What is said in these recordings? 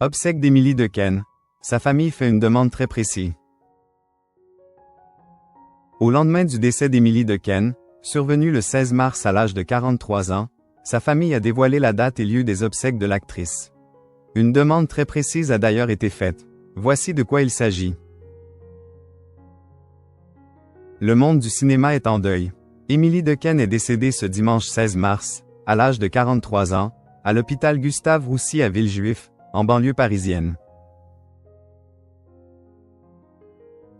Obsèques d'Émilie Dequesne. Sa famille fait une demande très précise. Au lendemain du décès d'Émilie Dequesne, survenu le 16 mars à l'âge de 43 ans, sa famille a dévoilé la date et lieu des obsèques de l'actrice. Une demande très précise a d'ailleurs été faite. Voici de quoi il s'agit. Le monde du cinéma est en deuil. Émilie Dequesne est décédée ce dimanche 16 mars, à l'âge de 43 ans, à l'hôpital Gustave-Roussy à Villejuif, en banlieue parisienne.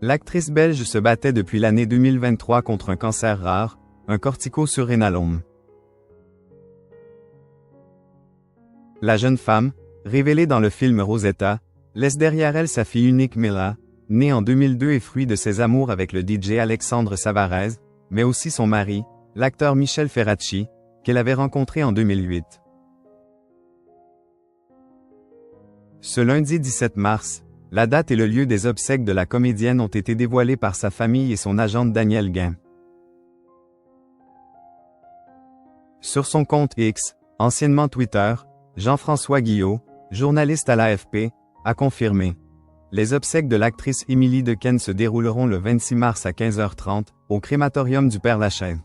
L'actrice belge se battait depuis l'année 2023 contre un cancer rare, un corticosurrénalome. La jeune femme, révélée dans le film Rosetta, laisse derrière elle sa fille unique Mila, née en 2002 et fruit de ses amours avec le DJ Alexandre Savarez, mais aussi son mari, l'acteur Michel Ferracci, qu'elle avait rencontré en 2008. Ce lundi 17 mars, la date et le lieu des obsèques de la comédienne ont été dévoilés par sa famille et son agente Danielle Guin. Sur son compte X, anciennement Twitter, Jean-François Guillot, journaliste à l'AFP, a confirmé. Les obsèques de l'actrice Émilie Dequesne se dérouleront le 26 mars à 15h30, au crématorium du Père-Lachaise.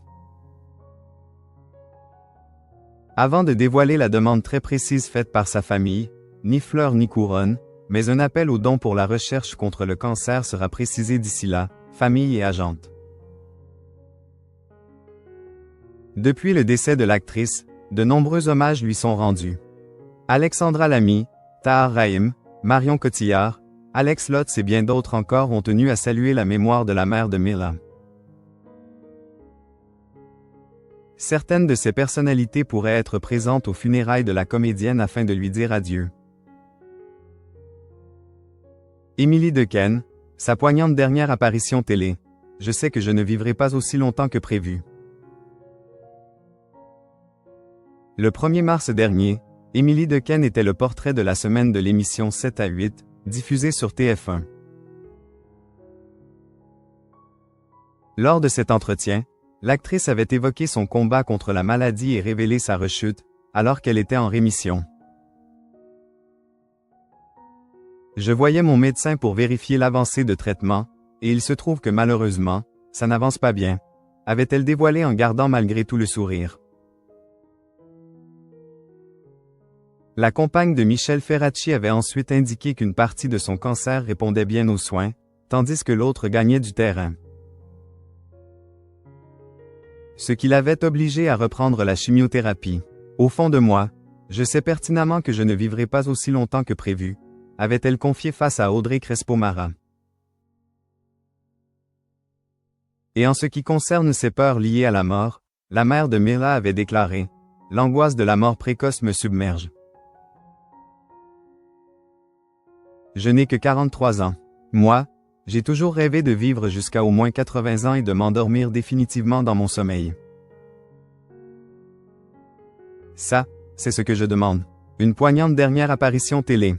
Avant de dévoiler la demande très précise faite par sa famille, ni fleurs ni couronne, mais un appel aux dons pour la recherche contre le cancer sera précisé d'ici là, famille et agente. Depuis le décès de l'actrice, de nombreux hommages lui sont rendus. Alexandra Lamy, Tahar Rahim, Marion Cotillard, Alex Lotz et bien d'autres encore ont tenu à saluer la mémoire de la mère de Mila. Certaines de ces personnalités pourraient être présentes aux funérailles de la comédienne afin de lui dire adieu. Émilie Dequesne, sa poignante dernière apparition télé. Je sais que je ne vivrai pas aussi longtemps que prévu. Le 1er mars dernier, Émilie Dequesne était le portrait de la semaine de l'émission 7 à 8, diffusée sur TF1. Lors de cet entretien, l'actrice avait évoqué son combat contre la maladie et révélé sa rechute, alors qu'elle était en rémission. Je voyais mon médecin pour vérifier l'avancée de traitement, et il se trouve que malheureusement, ça n'avance pas bien, avait-elle dévoilé en gardant malgré tout le sourire. La compagne de Michel Ferracci avait ensuite indiqué qu'une partie de son cancer répondait bien aux soins, tandis que l'autre gagnait du terrain. Ce qui l'avait obligé à reprendre la chimiothérapie. Au fond de moi, je sais pertinemment que je ne vivrai pas aussi longtemps que prévu, avait-elle confié face à Audrey Crespo-Mara. Et en ce qui concerne ses peurs liées à la mort, la mère de Mila avait déclaré « L'angoisse de la mort précoce me submerge. Je n'ai que 43 ans. Moi, j'ai toujours rêvé de vivre jusqu'à au moins 80 ans et de m'endormir définitivement dans mon sommeil. Ça, c'est ce que je demande. Une poignante dernière apparition télé.